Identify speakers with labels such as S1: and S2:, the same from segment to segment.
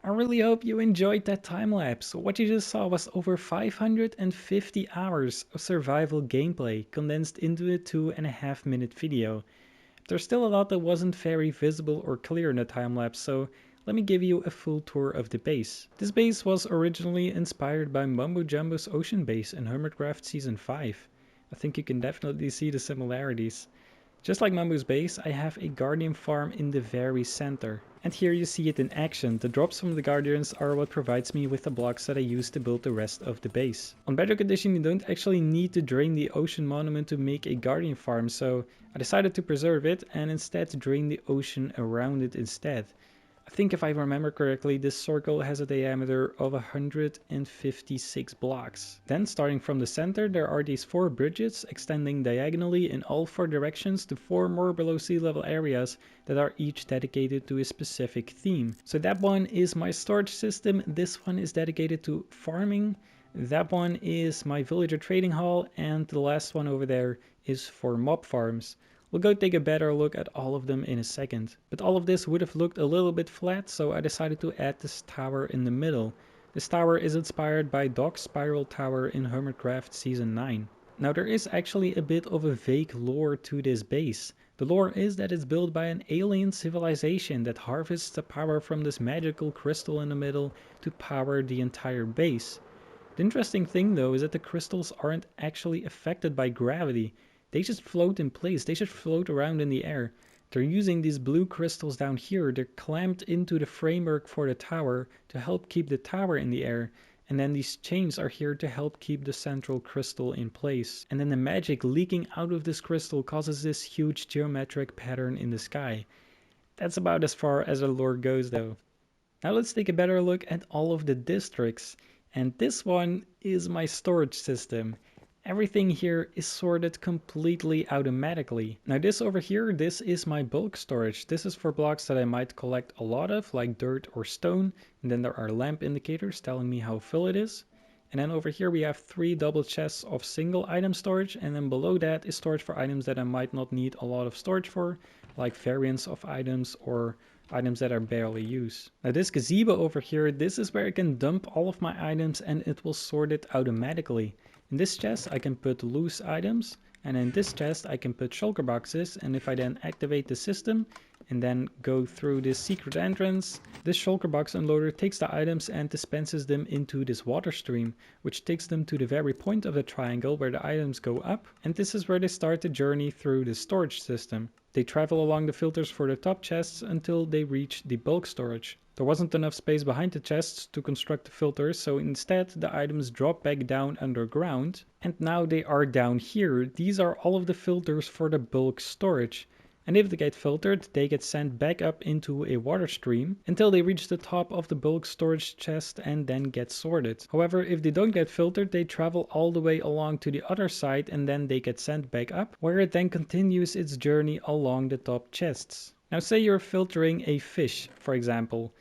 S1: I really hope you enjoyed that time lapse. What you just saw was over 550 hours of survival gameplay condensed into a 2.5 minute video. There's still a lot that wasn't very visible or clear in the time lapse, so let me give you a full tour of the base. This base was originally inspired by Mumbo Jumbo's ocean base in hermitcraft season 5. I think you can definitely see the similarities. Just like Mumbo's base, I have a guardian farm in the very center. And here you see it in action. The drops from the guardians are what provides me with the blocks that I use to build the rest of the base. On Bedrock Edition you don't actually need to drain the ocean monument to make a guardian farm, so I decided to preserve it and instead drain the ocean around it instead. I think if I remember correctly, this circle has a diameter of 156 blocks. Then starting from the center, there are these 4 bridges extending diagonally in all 4 directions to 4 more below sea level areas that are each dedicated to a specific theme. So that one is my storage system, this one is dedicated to farming, that one is my villager trading hall, and the last one over there is for mob farms. We'll go take a better look at all of them in a second. But all of this would have looked a little bit flat, so I decided to add this tower in the middle. This tower is inspired by Doc's Spiral Tower in Hermitcraft Season 9. Now there is actually a bit of a vague lore to this base. The lore is that it's built by an alien civilization that harvests the power from this magical crystal in the middle to power the entire base. The interesting thing though is that the crystals aren't actually affected by gravity. They just float in place, they just float around in the air. They're using these blue crystals down here, they're clamped into the framework for the tower to help keep the tower in the air. And then these chains are here to help keep the central crystal in place. And then the magic leaking out of this crystal causes this huge geometric pattern in the sky. That's about as far as the lore goes though. Now let's take a better look at all of the districts. And this one is my storage system. Everything here is sorted completely automatically. Now this over here, this is my bulk storage. This is for blocks that I might collect a lot of, like dirt or stone. And then there are lamp indicators telling me how full it is. And then over here we have 3 double chests of single item storage. And then below that is storage for items that I might not need a lot of storage for, like variants of items or items that are barely used. Now this gazebo over here, this is where I can dump all of my items and it will sort it automatically. In this chest I can put loose items, and in this chest I can put shulker boxes, and if I then activate the system and then go through this secret entrance, this shulker box unloader takes the items and dispenses them into this water stream, which takes them to the very point of the triangle where the items go up, and this is where they start the journey through the storage system. They travel along the filters for the top chests until they reach the bulk storage. There wasn't enough space behind the chests to construct the filters, so instead the items drop back down underground, and now they are down here. These are all of the filters for the bulk storage. And if they get filtered, they get sent back up into a water stream until they reach the top of the bulk storage chest and then get sorted. However, if they don't get filtered, they travel all the way along to the other side and then they get sent back up, where it then continues its journey along the top chests. Now say you're filtering a fish, for example.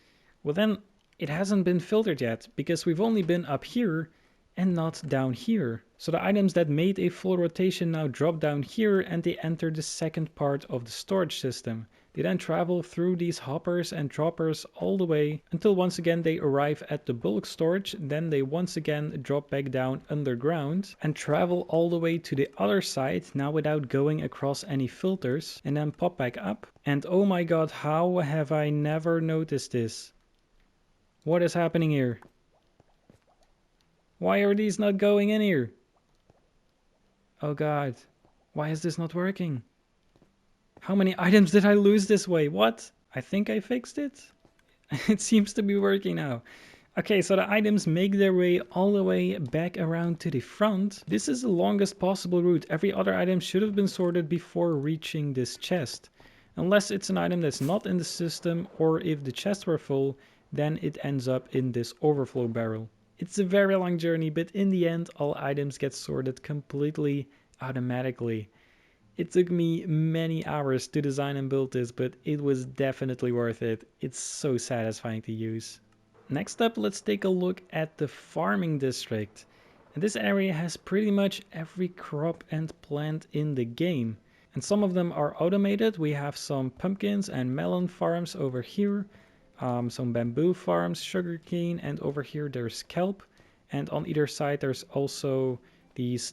S1: Well then, it hasn't been filtered yet, because we've only been up here and not down here. So the items that made a full rotation now drop down here and they enter the second part of the storage system. They then travel through these hoppers and droppers all the way until once again they arrive at the bulk storage, then they once again drop back down underground and travel all the way to the other side, now without going across any filters, and then pop back up. And oh my god, how have I never noticed this? What is happening here? Why are these not going in here? Oh god, why is this not working? How many items did I lose this way? What? I think I fixed it. It seems to be working now. Okay, so the items make their way all the way back around to the front. This is the longest possible route. Every other item should have been sorted before reaching this chest. Unless it's an item that's not in the system, or if the chests were full, then it ends up in this overflow barrel. It's a very long journey, but in the end, all items get sorted completely automatically. It took me many hours to design and build this, but it was definitely worth it. It's so satisfying to use. Next up, let's take a look at the farming district. And this area has pretty much every crop and plant in the game. And some of them are automated. We have some pumpkins and melon farms over here. some bamboo farms, sugarcane, and over here there's kelp. And on either side there's also these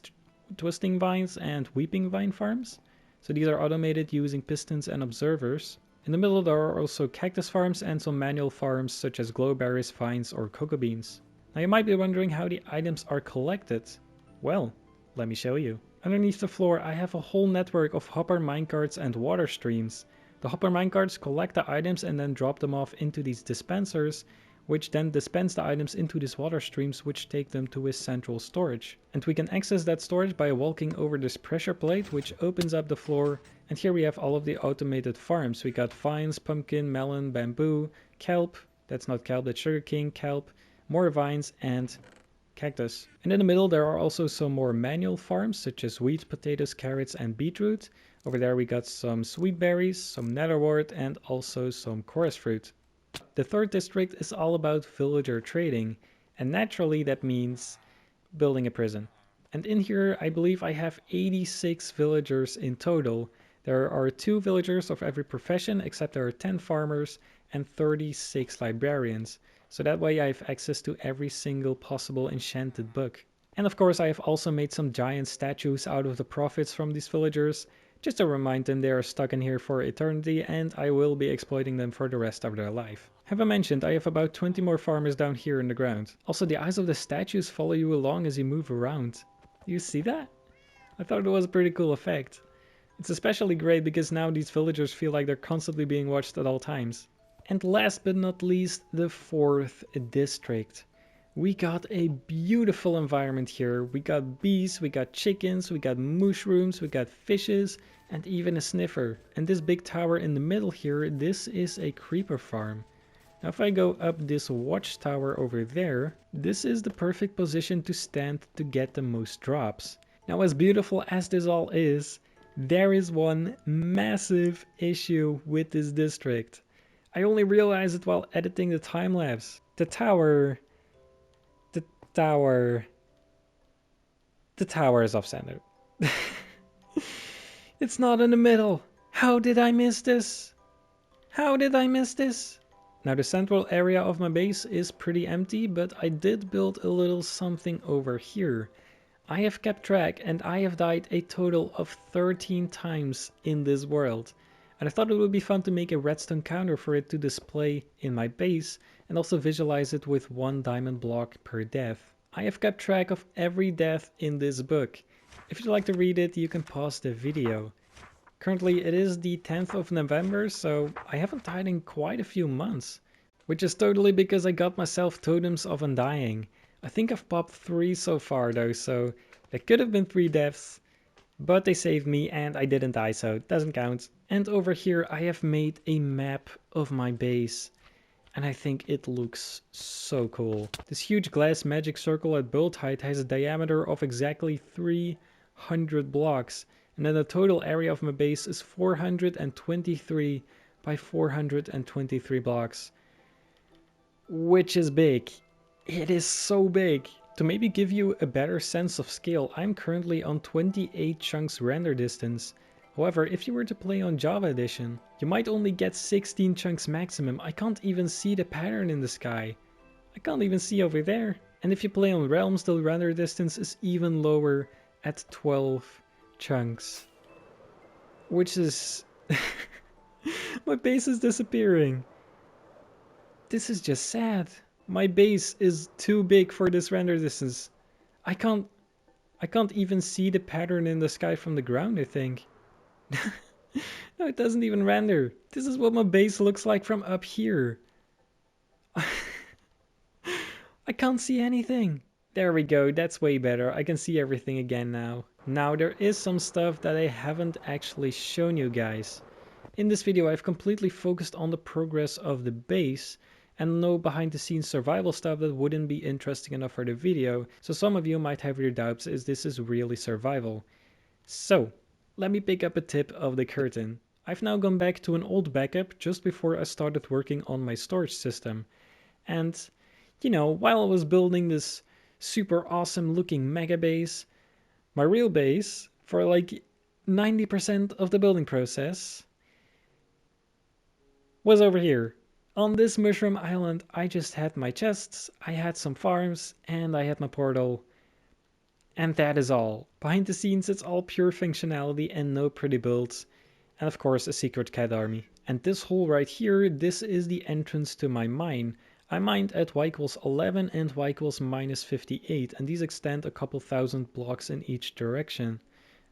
S1: twisting vines and weeping vine farms. So these are automated using pistons and observers. In the middle there are also cactus farms and some manual farms such as glowberries, vines, or cocoa beans. Now you might be wondering how the items are collected. Well, let me show you. Underneath the floor I have a whole network of hopper minecarts and water streams. The hopper minecarts collect the items and then drop them off into these dispensers, which then dispense the items into these water streams, which take them to a central storage. And we can access that storage by walking over this pressure plate, which opens up the floor. And here we have all of the automated farms. We got vines, pumpkin, melon, bamboo, kelp. That's not kelp, that's sugarcane, kelp, more vines, and cactus. And in the middle there are also some more manual farms such as wheat, potatoes, carrots, and beetroot. Over there we got some sweet berries, some netherwort, and also some chorus fruit. The third district is all about villager trading, and naturally that means building a prison. And in here I believe I have 86 villagers in total. There are 2 villagers of every profession, except there are 10 farmers and 36 librarians. So that way I have access to every single possible enchanted book. And of course I have also made some giant statues out of the profits from these villagers, just to remind them they are stuck in here for eternity and I will be exploiting them for the rest of their life. Have I mentioned I have about 20 more farmers down here in the ground. Also the eyes of the statues follow you along as you move around. You see that? I thought it was a pretty cool effect. It's especially great because now these villagers feel like they're constantly being watched at all times. And last but not least, the fourth district. We got a beautiful environment here. We got bees, we got chickens, we got mushrooms, we got fishes, and even a sniffer. And this big tower in the middle here, this is a creeper farm. Now if I go up this watchtower over there, this is the perfect position to stand to get the most drops. Now as beautiful as this all is, there is one massive issue with this district. I only realized it while editing the time-lapse. The tower is off-center. It's not in the middle. How did I miss this? How did I miss this? Now the central area of my base is pretty empty, but I did build a little something over here. I have kept track and I have died a total of 13 times in this world. And I thought it would be fun to make a redstone counter for it to display in my base and also visualize it with 1 diamond block per death. I have kept track of every death in this book. If you'd like to read it, you can pause the video. Currently it is the 10th of November, so I haven't died in quite a few months. Which is totally because I got myself totems of undying. I think I've popped 3 so far though, so there could have been 3 deaths. But they saved me and I didn't die, so it doesn't count. And over here I have made a map of my base. And I think it looks so cool. This huge glass magic circle at build height has a diameter of exactly 300 blocks. And then the total area of my base is 423 by 423 blocks. Which is big. It is so big. To maybe give you a better sense of scale, I'm currently on 28 chunks render distance. However, if you were to play on Java Edition, you might only get 16 chunks maximum. I can't even see the pattern in the sky. I can't even see over there. And if you play on Realms, the render distance is even lower at 12 chunks. Which is... My base is disappearing. This is just sad. My base is too big for this render distance. I can't even see the pattern in the sky from the ground, I think. No, it doesn't even render. This is what my base looks like from up here. I can't see anything. There we go, that's way better. I can see everything again now. Now there is some stuff that I haven't actually shown you guys. In this video I've completely focused on the progress of the base and no behind the scenes survival stuff that wouldn't be interesting enough for the video. So some of you might have your doubts is this is really survival. So let me pick up a tip of the curtain. I've now gone back to an old backup just before I started working on my storage system. And you know, while I was building this super awesome looking mega base, my real base for like 90% of the building process was over here. On this mushroom island, I just had my chests, I had some farms, and I had my portal. And that is all. Behind the scenes, it's all pure functionality and no pretty builds. And of course, a secret cat army. And this hole right here, this is the entrance to my mine. I mined at y equals 11 and y equals minus 58, and these extend a couple thousand blocks in each direction.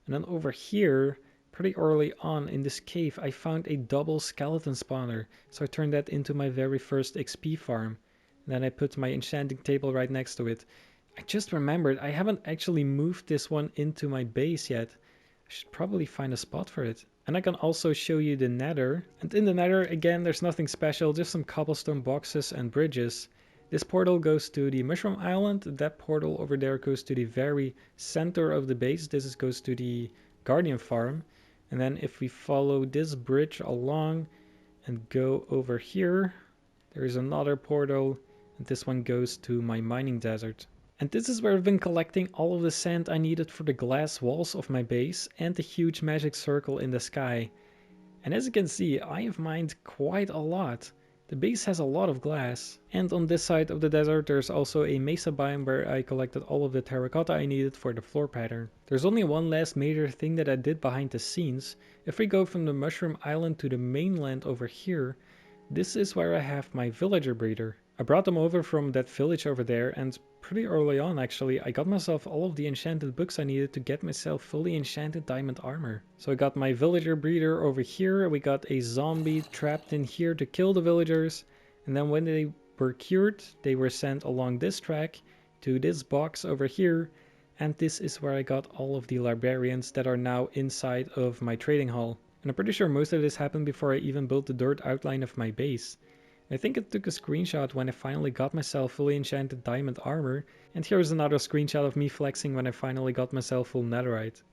S1: And then over here, pretty early on in this cave, I found a double skeleton spawner, so I turned that into my very first XP farm. And then I put my enchanting table right next to it. I just remembered I haven't actually moved this one into my base yet. I should probably find a spot for it. And I can also show you the nether. And in the nether, again, there's nothing special, just some cobblestone boxes and bridges. This portal goes to the mushroom island. That portal over there goes to the very center of the base. This goes to the guardian farm. And then if we follow this bridge along and go over here, there is another portal. And this one goes to my mining desert. And this is where I've been collecting all of the sand I needed for the glass walls of my base and the huge magic circle in the sky. And as you can see, I have mined quite a lot. The base has a lot of glass. And on this side of the desert there's also a mesa biome where I collected all of the terracotta I needed for the floor pattern. There's only one last major thing that I did behind the scenes. If we go from the mushroom island to the mainland over here, this is where I have my villager breeder. I brought them over from that village over there, and pretty early on actually I got myself all of the enchanted books I needed to get myself fully enchanted diamond armor. So I got my villager breeder over here, we got a zombie trapped in here to kill the villagers, and then when they were cured they were sent along this track to this box over here, and this is where I got all of the librarians that are now inside of my trading hall. And I'm pretty sure most of this happened before I even built the dirt outline of my base. I think I took a screenshot when I finally got myself fully enchanted diamond armor, and here's another screenshot of me flexing when I finally got myself full netherite.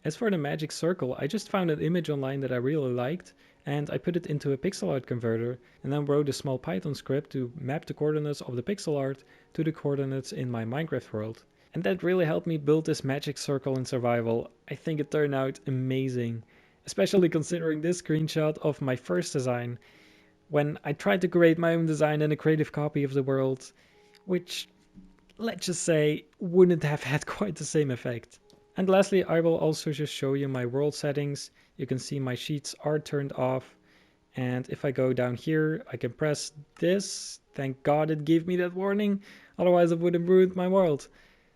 S1: As for the magic circle, I just found an image online that I really liked, and I put it into a pixel art converter, and then wrote a small Python script to map the coordinates of the pixel art to the coordinates in my Minecraft world. And that really helped me build this magic circle in survival. I think it turned out amazing, especially considering this screenshot of my first design, when I tried to create my own design and a creative copy of the world, which, let's just say, wouldn't have had quite the same effect. And lastly, I will also just show you my world settings. You can see my sheets are turned off, and if I go down here, I can press this. Thank God it gave me that warning, otherwise it would have ruined my world.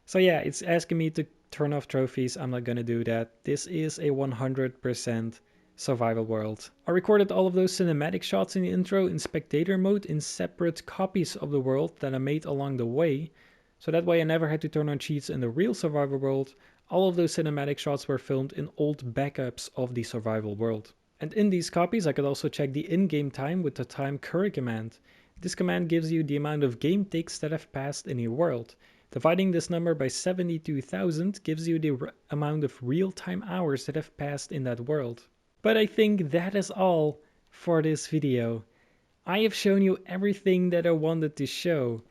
S1: So yeah, it's asking me to turn off trophies. I'm not gonna do that. This is a 100% survival world. I recorded all of those cinematic shots in the intro in spectator mode in separate copies of the world that I made along the way, so that way I never had to turn on cheats in the real survival world. All of those cinematic shots were filmed in old backups of the survival world. And in these copies I could also check the in-game time with the time curry command. This command gives you the amount of game ticks that have passed in a world. Dividing this number by 72,000 gives you the amount of real-time hours that have passed in that world. But I think that is all for this video. I have shown you everything that I wanted to show.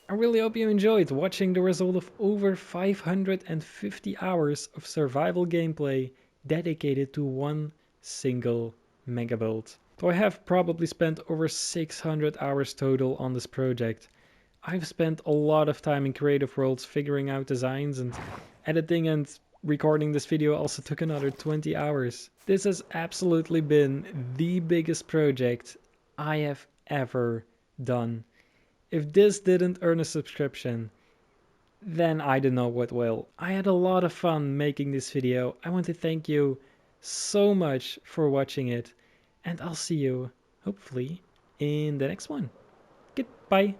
S1: I really hope you enjoyed watching the result of over 550 hours of survival gameplay dedicated to one single mega build. So I have probably spent over 600 hours total on this project. I've spent a lot of time in creative worlds figuring out designs, and editing and recording this video also took another 20 hours. This has absolutely been the biggest project I have ever done. If this didn't earn a subscription, then I don't know what will. I had a lot of fun making this video. I want to thank you so much for watching it, and I'll see you, hopefully, in the next one. Goodbye.